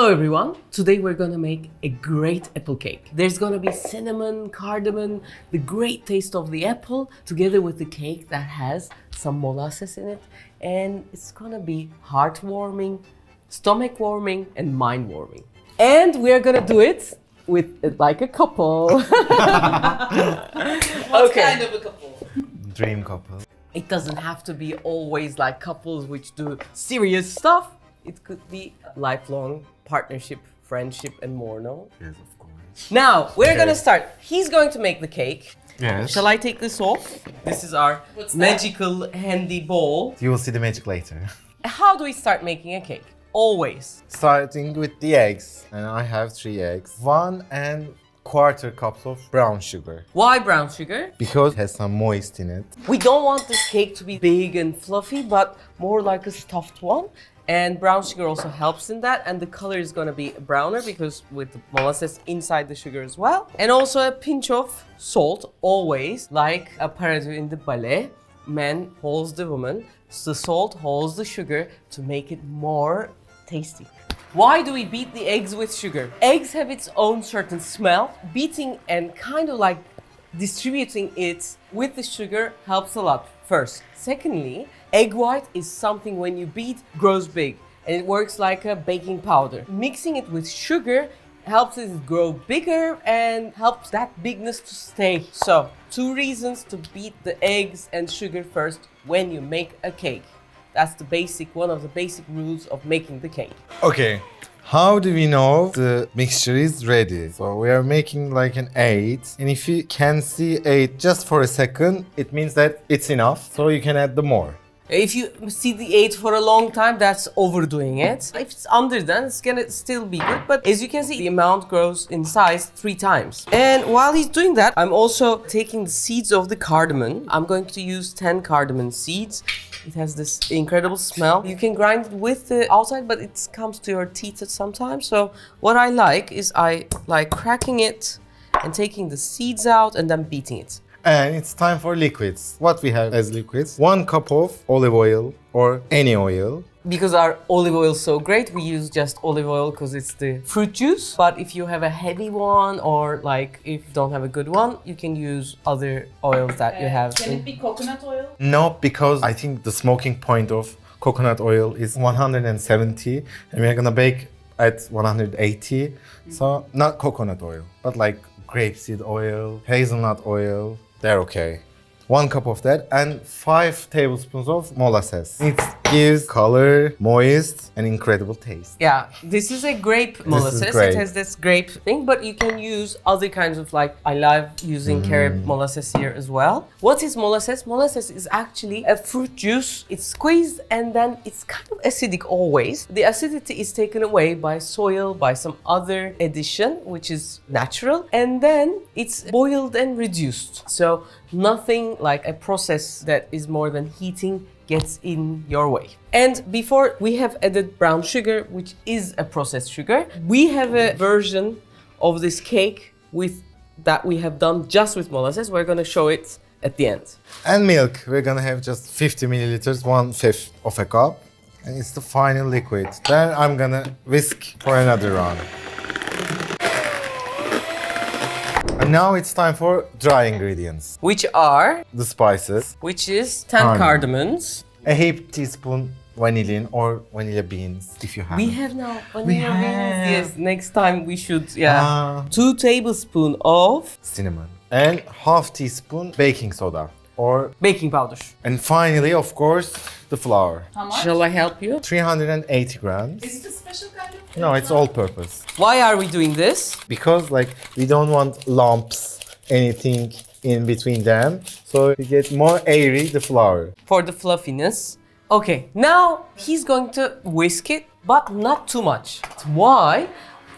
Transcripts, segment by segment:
Hello everyone! Today we're gonna make a great apple cake. There's gonna be cinnamon, cardamom, the great taste of the apple together with the cake that has some molasses in it, and it's gonna be heartwarming, stomach warming and mind warming. And we're gonna do it with like a couple. What kind of a couple? Dream couple. It doesn't have to be always like couples which do serious stuff. It could be lifelong partnership, friendship, and more, no? Yes, of course. Now, we're gonna start. He's going to make the cake. Yes. Shall I take this off? This is our What's that? magical handy bowl. You will see the magic later. How do we start making a cake? Always. Starting with the eggs, and I have 3 eggs. 1¼ cups of brown sugar, Why brown sugar? because it has some moist in it. We don't want this cake to be big and fluffy, but more like a stuffed one. And brown sugar also helps in that, and the color is gonna be browner because with the molasses inside the sugar as well. And also a pinch of salt, always, like a parody in the ballet. Man holds the woman, so the salt holds the sugar to make it more tasty. Why do we beat the eggs with sugar? Eggs have its own certain smell. Beating and kind of like distributing it with the sugar helps a lot, first. Secondly, egg white is something when you beat grows big and it works like a baking powder. Mixing it with sugar helps it grow bigger and helps that bigness to stay. So, 2 reasons to beat the eggs and sugar first when you make a cake. That's the one of the basic rules of making the cake. Okay. How do we know the mixture is ready? So we are making like an 8, and if you can see 8 just for a second, it means that it's enough, so you can add the more. If you see the 8 for a long time, that's overdoing it. If it's under, then it's gonna still be good. But as you can see, the amount grows in size 3 times. And while he's doing that, I'm also taking the seeds of the cardamom. I'm going to use 10 cardamom seeds. It has this incredible smell. You can grind it with the outside, but it comes to your teeth at some time. So what I like is I like cracking it and taking the seeds out and then beating it. And it's time for liquids. What we have as liquids? 1 cup of olive oil or any oil. Because our olive oil is so great, we use just olive oil because it's the fruit juice. But if you have a heavy one or like if you don't have a good one, you can use other oils that you have. Can it be coconut oil? No, because I think the smoking point of coconut oil is 170 and we're gonna bake at 180. So not coconut oil, but like grapeseed oil, hazelnut oil, they're okay. 1 cup of that and 5 tablespoons of molasses. It gives color, moist, and incredible taste. Yeah, this is a grape molasses. grape. It has this grape thing, but you can use other kinds of like, I love using carob molasses here as well. What is molasses? Molasses is actually a fruit juice. It's squeezed and then it's kind of acidic always. The acidity is taken away by soil, by some other addition, which is natural. And then it's boiled and reduced. So nothing like a process that is more than heating gets in your way. And before we have added brown sugar, which is a processed sugar, we have a version of this cake with that we have done just with molasses. We're gonna show it at the end. And milk, we're gonna have just 50 milliliters, 1/5 of a cup. And it's the final liquid. Then I'm gonna whisk for another round. And now it's time for dry ingredients. Which are, The spices. which is 10 Cardamom. cardamoms. A heaped teaspoon vanillin or vanilla beans if you have. We have now vanilla We beans. have. Yes, next time we should, yeah. 2 tablespoons of Cinnamon. And ½ teaspoon baking soda. Or baking powder. and finally, of course, the flour. How much? Shall I help you? 380 grams. Is it a special kind of? No, it's all purpose. Why are we doing this? Because like we don't want lumps, anything in between them. So we get more airy the flour. For the fluffiness. Okay, now he's going to whisk it, but not too much. Why?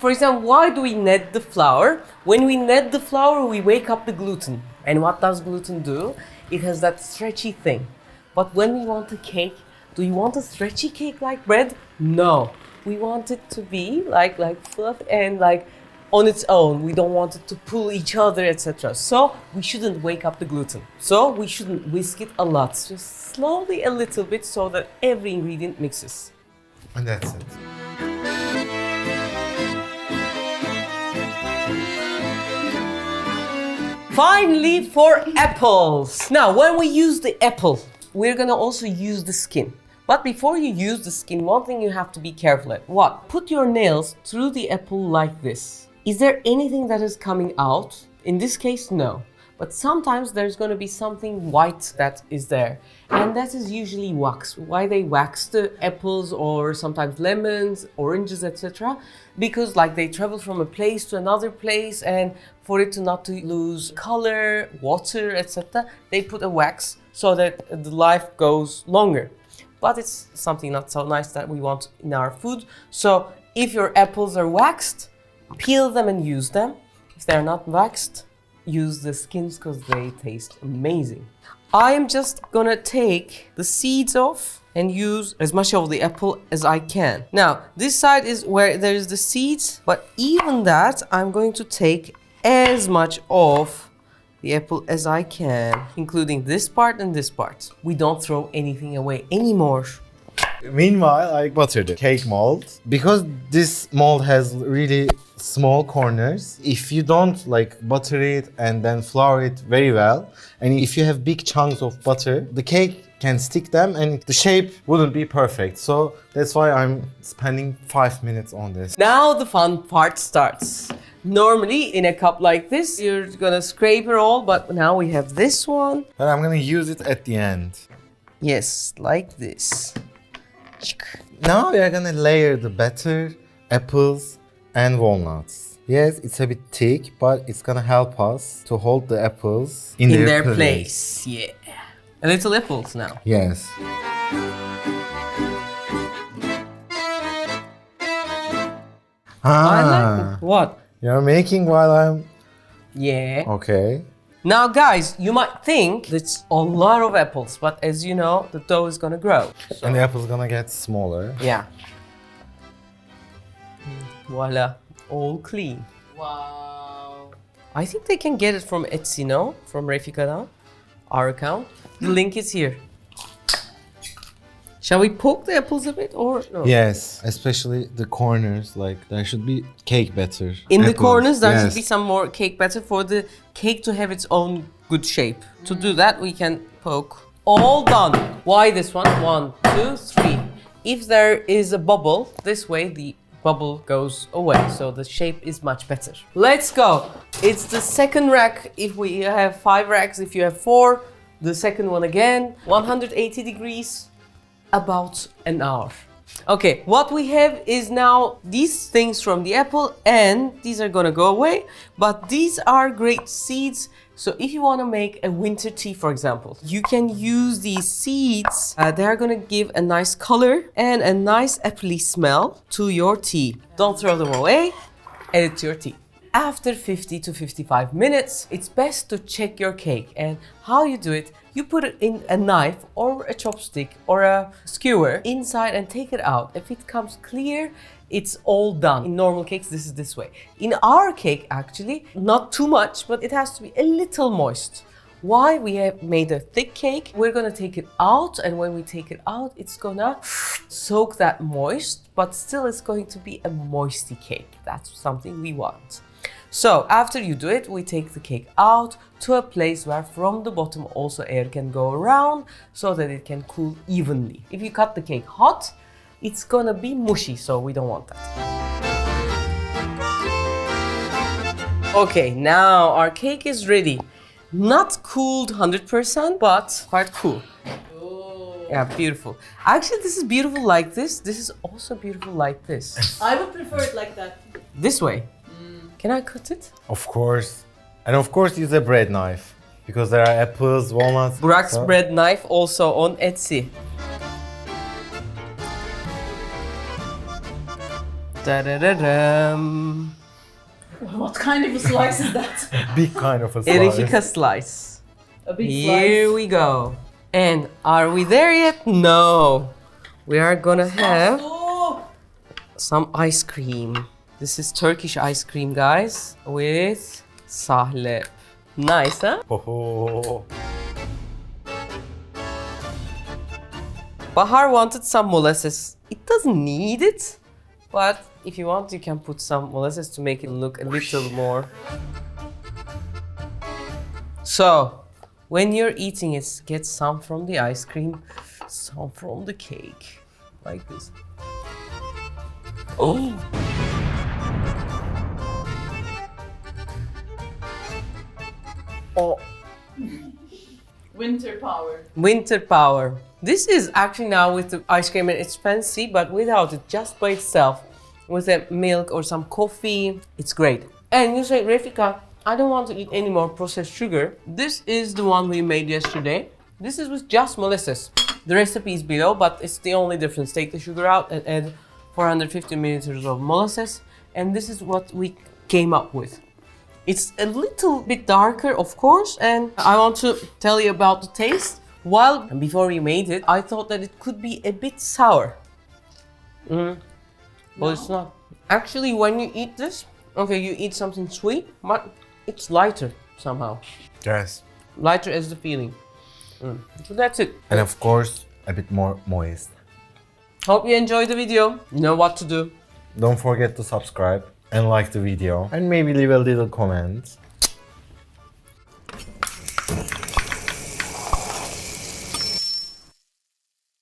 For example, why do we knead the flour? When we knead the flour, we wake up the gluten. And what does gluten do? It has that stretchy thing. But when we want a cake, do you want a stretchy cake like bread? No. We want it to be like fluff and like on its own. We don't want it to pull each other, etc. So we shouldn't wake up the gluten. So we shouldn't whisk it a lot. Just slowly a little bit so that every ingredient mixes. And that's it. Finally, for apples. Now, when we use the apple, we're gonna also use the skin. But before you use the skin, one thing you have to be careful at. What? Put your nails through the apple like this. Is there anything that is coming out? In this case, no. But sometimes there's going to be something white that is there. And that is usually wax. Why they wax the apples or sometimes lemons, oranges, etc. Because like they travel from a place to another place, and for it to not to lose color, water, etc. they put a wax so that the life goes longer. But it's something not so nice that we want in our food. So if your apples are waxed, peel them and use them. If they're not waxed, use the skins because they taste amazing. I am just gonna take the seeds off and use as much of the apple as I can. Now, this side is where there is the seeds, but even that, I'm going to take as much of the apple as I can, including this part and this part. We don't throw anything away anymore. Meanwhile, I butter the cake mold. Because this mold has really small corners, if you don't like butter it and then flour it very well, and if you have big chunks of butter, the cake can stick them and the shape wouldn't be perfect. So that's why I'm spending 5 minutes on this. Now the fun part starts. Normally in a cup like this, you're gonna scrape it all, but now we have this one. But I'm gonna use it at the end. Yes, like this. Now we are gonna layer the batter, apples, and walnuts. Yes, it's a bit thick, but it's gonna help us to hold the apples in their place. Yeah. A little apples now. Yes. I like it. What? You're making while I'm... Yeah. Okay. Now guys, you might think it's a lot of apples, but as you know, the dough is gonna grow. And the apple's gonna get smaller. Yeah. Voila, all clean. Wow. I think they can get it from Etsy, no? From Refika, our account. The link is here. Shall we poke the apples a bit or no? Yes, especially the corners, like there should be cake batter. In the Apples, corners, there yes. should be some more cake batter for the cake to have its own good shape. To do that, we can poke. All done. Why this one? 1, 2, 3. If there is a bubble, this way the bubble goes away, so the shape is much better. Let's go. It's the second rack. If we have 5 racks, if you have 4, the second one again. 180 degrees. About an hour. Okay, what we have is now these things from the apple, and these are gonna go away, but these are great seeds. So if you want to make a winter tea, for example, you can use these seeds. They're gonna give a nice color and a nice appley smell to your tea. Don't throw them away, add it to your tea. After 50 to 55 minutes, it's best to check your cake. And how you do it, you put it in a knife or a chopstick or a skewer inside and take it out. If it comes clear, it's all done. In normal cakes, this is this way. In our cake, actually, not too much, but it has to be a little moist. Why? We have made a thick cake. We're gonna take it out, and when we take it out, it's gonna soak that moist, but still it's going to be a moisty cake. That's something we want. So after you do it, we take the cake out to a place where from the bottom also air can go around so that it can cool evenly. If you cut the cake hot, it's gonna be mushy, so we don't want that. Okay, now our cake is ready. Not cooled 100%, but quite cool. Oh. Yeah, beautiful. Actually, this is beautiful like this. This is also beautiful like this. I would prefer it like that. This way. Can I cut it? Of course. And of course use a bread knife. Because there are apples, walnuts. Burak's so- bread knife also on Etsy. Da-da-da-dum. What kind of a slice is that? Big kind of a A slice. Refika slice. A big Here slice. we go. And are we there yet? No. We are gonna have Oh, some ice cream. This is Turkish ice cream, guys, with sahlep. Nice, huh? Oh. Bahar wanted some molasses. It doesn't need it, but if you want, you can put some molasses to make it look a little more. So, when you're eating it, get some from the ice cream, some from the cake, like this. Oh! Oh! Winter power. Winter power. This is actually now with the ice cream and it's fancy, but without it, just by itself, with a milk or some coffee, it's great. And you say, Refika, I don't want to eat any more processed sugar. This is the one we made yesterday. This is with just molasses. The recipe is below, but it's the only difference. Take the sugar out and add 450 milliliters of molasses. And this is what we came up with. It's a little bit darker, of course, and I want to tell you about the taste. Before we made it, I thought that it could be a bit sour. Well, it's not. Actually, when you eat this, okay, you eat something sweet, but it's lighter somehow. Yes. Lighter as the feeling. So that's it. And of course, a bit more moist. Hope you enjoyed the video. You know what to do. Don't forget to subscribe and like the video. And maybe leave a little comment.